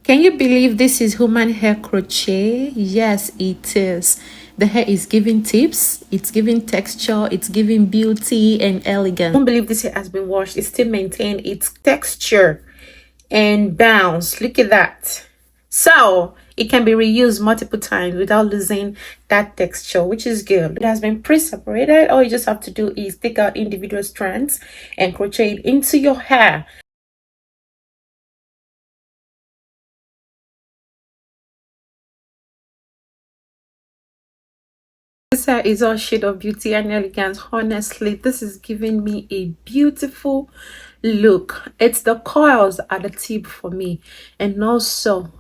Can you believe this is human hair crochet? Yes, it is. The hair is giving tips, it's giving texture, it's giving beauty and elegance. I don't believe this hair has been washed. It still maintains its texture and bounce. Look at that. So it can be reused multiple times without losing that texture, which is good. It has been pre-separated. All you just have to do is take out individual strands and crochet it into your hair. This hair is all shade of beauty and elegance. Honestly, this is giving me a beautiful look. It's the coils at the tip for me, and also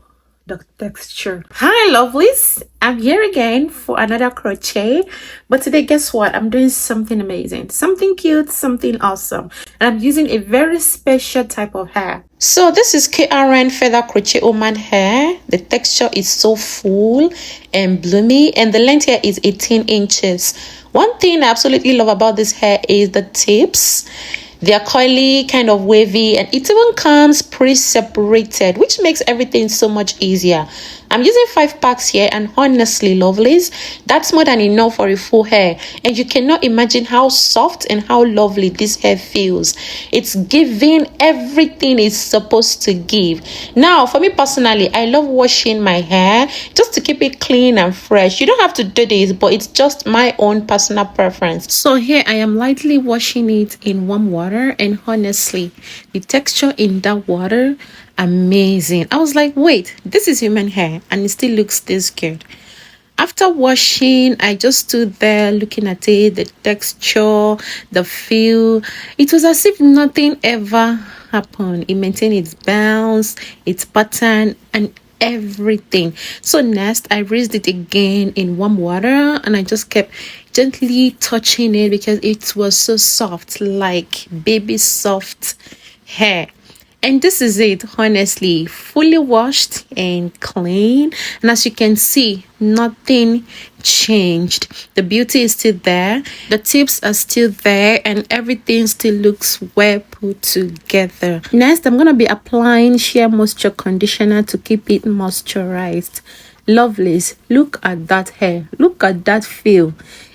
the texture. Hi lovelies, I'm here again for another crochet, but today guess what? I'm doing something amazing, something cute, something awesome, and I'm using a very special type of hair. So this is KRN feather crochet woman hair. The texture is so full and bloomy, and the length here is 18 inches. One thing I absolutely love about this hair is the tips. They are coily, kind of wavy, and it even comes pre-separated, which makes everything so much easier. I'm using 5 packs here, and honestly lovelies, that's more than enough for a full hair, and you cannot imagine how soft and how lovely this hair feels. It's giving everything it's supposed to give. Now for me personally, I love washing my hair just to keep it clean and fresh. You don't have to do this, but it's just my own personal preference. So here I am lightly washing it in warm water, and honestly the texture in that water, amazing. I was like, wait, this is human hair and it still looks this good. After washing, I just stood there looking at it, the texture, the feel. It was as if nothing ever happened. It maintained its bounce, its pattern, and everything. So next I rinsed it again in warm water, and I just kept gently touching it because it was so soft, like baby soft hair. And this is it, honestly, fully washed and clean. And as you can see, nothing changed. The beauty is still there, the tips are still there, and everything still looks well put together. Next, I'm going to be applying sheer moisture conditioner to keep it moisturized. Lovelies, look at that hair, look at that feel.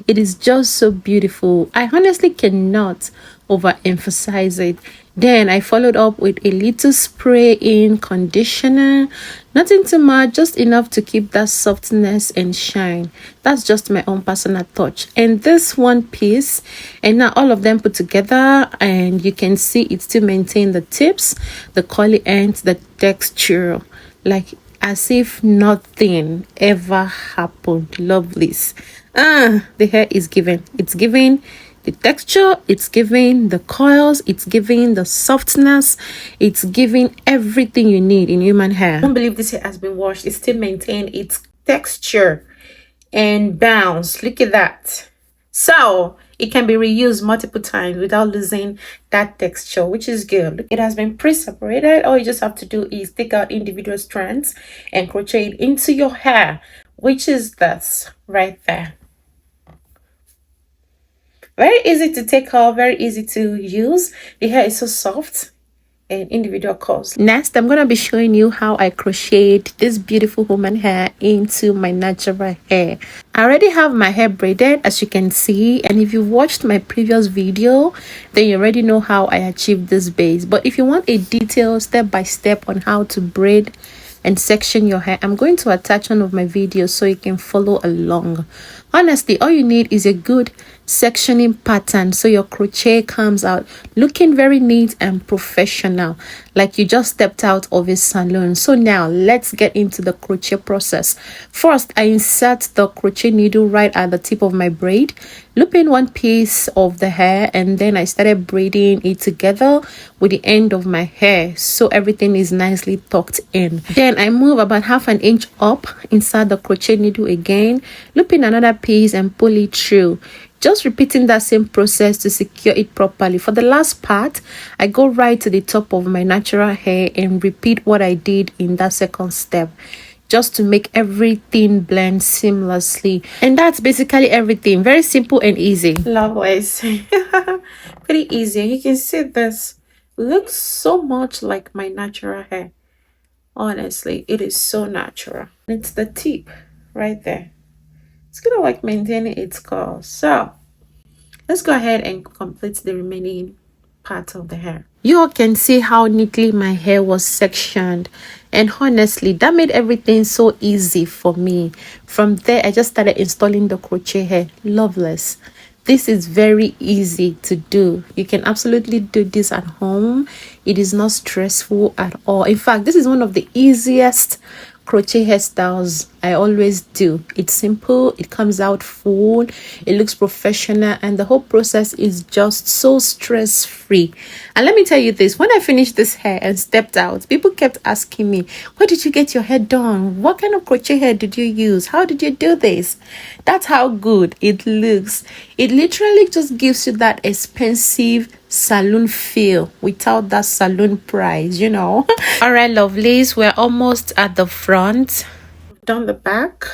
It is just so beautiful. I honestly cannot overemphasize it. Then I followed up with a little spray in conditioner, nothing too much, just enough to keep that softness and shine. That's just my own personal touch. And this one piece, and now all of them put together, and you can see it still maintain the tips, the curly ends, the texture, like as if nothing ever happened. Lovelies. The hair is giving. It's giving the texture, it's giving the coils, it's giving the softness, it's giving everything you need in human hair. I don't believe this hair has been washed. It still maintains its texture and bounce. Look at that. So it can be reused multiple times without losing that texture, which is good. It has been pre-separated. All you just have to do is take out individual strands and crochet it into your hair, which is this right there. Very easy to take off, very easy to use. The hair is so soft and individual curls. Next, I'm going to be showing you how I crocheted this beautiful woman hair into my natural hair. I already have my hair braided, as you can see, and if you watched my previous video, then you already know how I achieved this base. But if you want a detailed step-by-step on how to braid and section your hair, I'm going to attach one of my videos so you can follow along. Honestly, all you need is a good sectioning pattern so your crochet comes out looking very neat and professional, like you just stepped out of a salon. So now let's get into the crochet process. First, I insert the crochet needle right at the tip of my braid, looping one piece of the hair, and then I started braiding it together with the end of my hair so everything is nicely tucked in. Then I move about 1/2 inch up, insert the crochet needle again, looping another piece and pull it through. Just repeating that same process to secure it properly. For the last part, I go right to the top of my natural hair and repeat what I did in that second step, just to make everything blend seamlessly. And that's basically everything. Very simple and easy. Lovelies. Pretty easy. You can see this looks so much like my natural hair. Honestly, it is so natural. It's the tip right there. It's gonna like maintaining its curl. So let's go ahead and complete the remaining part of the hair. You all can see how neatly my hair was sectioned, and honestly that made everything so easy for me. From there I just started installing the crochet hair. Loveless, this is very easy to do. You can absolutely do this at home. It is not stressful at all. In fact, this is one of the easiest crochet hairstyles I always do. It's simple, it comes out full, it looks professional, and the whole process is just so stress free. And let me tell you this, when I finished this hair and stepped out, people kept asking me, where did you get your hair done? What kind of crochet hair did you use? How did you do this? That's how good it looks. It literally just gives you that expensive salon feel without that salon price, you know. All right, lovelies, we're almost at the front. Done the back,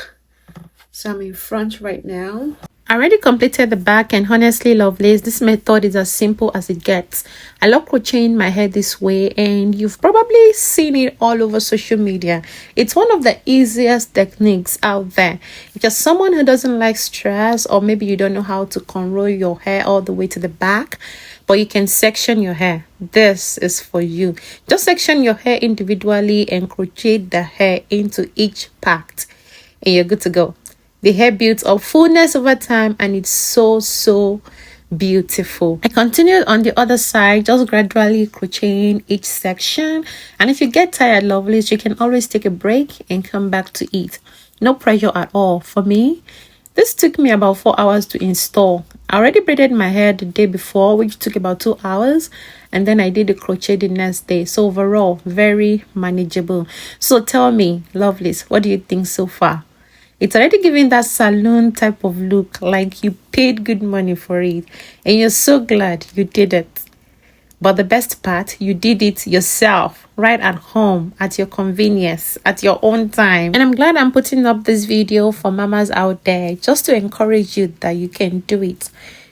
so I'm in front right now. I already completed the back, and honestly, lovelies, this method is as simple as it gets. I love crocheting my hair this way, and you've probably seen it all over social media. It's one of the easiest techniques out there. If you're someone who doesn't like stress, or maybe you don't know how to cornrow your hair all the way to the back, but you can section your hair, this is for you. Just section your hair individually and crochet the hair into each part, and you're good to go. The hair builds up fullness over time, and it's so beautiful. I continued on the other side, just gradually crocheting each section. And if you get tired, lovelies, you can always take a break and come back to it. No pressure at all. For me, this took me about 4 hours to install. I already braided my hair the day before, which took about 2 hours, and then I did the crochet the next day. So overall, very manageable. So tell me, lovelies, what do you think so far? It's already giving that salon type of look, like you paid good money for it, and you're so glad you did it. But the best part, you did it yourself, right at home, at your convenience, at your own time. And I'm glad I'm putting up this video for mamas out there, just to encourage you that you can do it.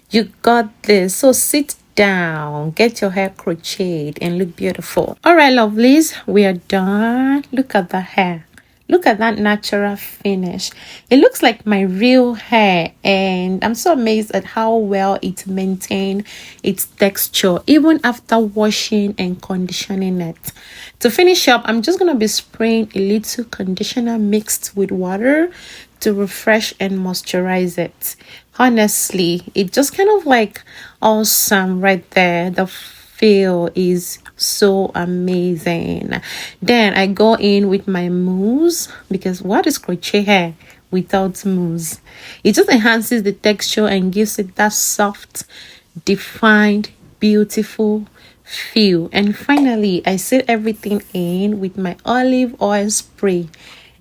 You got this. So sit down, get your hair crocheted, and look beautiful. All right, lovelies, we are done. Look at the hair. Look at that natural finish. It looks like my real hair, and I'm so amazed at how well it maintained its texture even after washing and conditioning it. To finish up, I'm just going to be spraying a little conditioner mixed with water to refresh and moisturize it. Honestly, it just kind of like awesome right there. The feel is so amazing. Then I go in with my mousse, because what is crochet hair without mousse? It just enhances the texture and gives it that soft, defined, beautiful feel. And finally, I set everything in with my olive oil spray,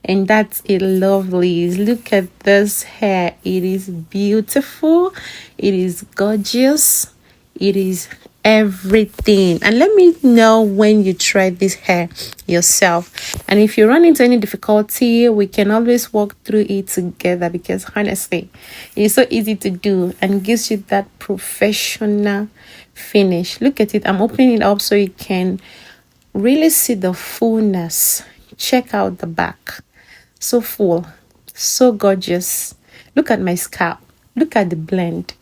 and that's it, lovely. Look at this hair. It is beautiful, it is gorgeous, it is everything. And let me know when you try this hair yourself, and if you run into any difficulty, we can always walk through it together, because honestly it's so easy to do and gives you that professional finish. Look at it, I'm opening it up so you can really see the fullness. Check out the back, so full, so gorgeous. Look at my scalp, look at the blend.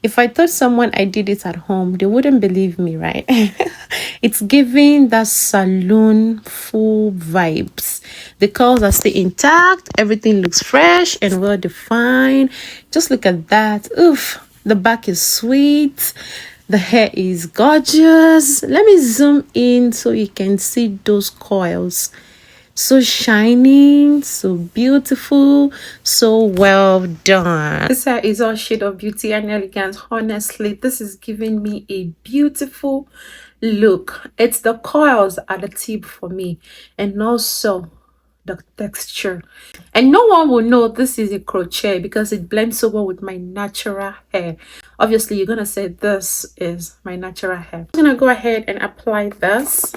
If I told someone I did it at home, they wouldn't believe me, right? It's giving that salon full vibes. The curls are still intact, everything looks fresh and well defined. Just look at that. Oof, the back is sweet, the hair is gorgeous. Let me zoom in so you can see those coils. So shining, so beautiful, so well done. This hair is all shade of beauty and elegance. Honestly, this is giving me a beautiful look. It's the coils at the tip for me, and also the texture. And no one will know this is a crochet because it blends so well with my natural hair. Obviously, you're gonna say this is my natural hair. I'm gonna go ahead and apply this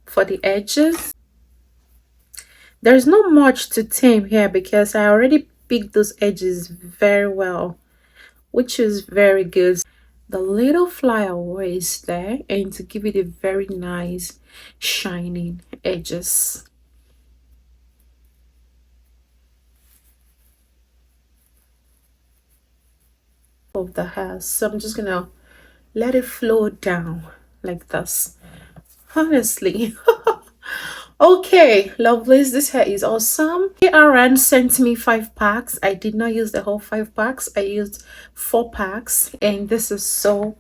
for the edges. There's not much to tame here because I already picked those edges very well, which is very good. The little flyover is there, and to give it a very nice shining edges. of the hair. So I'm just gonna let it flow down like this. Honestly. Okay, lovelies, this hair is awesome. KRN sent me 5 packs. I did not use the whole 5 packs. I used 4 packs, and this is so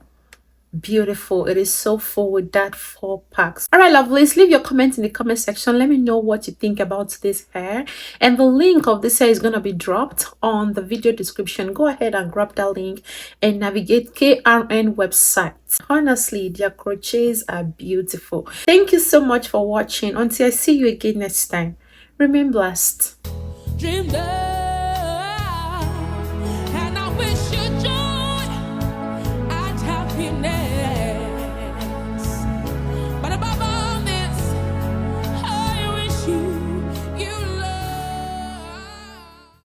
beautiful. It is so full with that 4 packs. All right, lovelies, leave your comments in the comment section. Let me know what you think about this hair, and the link of this hair is going to be dropped on the video description. Go ahead and grab that link and navigate KRN website. Honestly, their crochets are beautiful. Thank you so much for watching. Until I see you again next time, remain blessed. Dream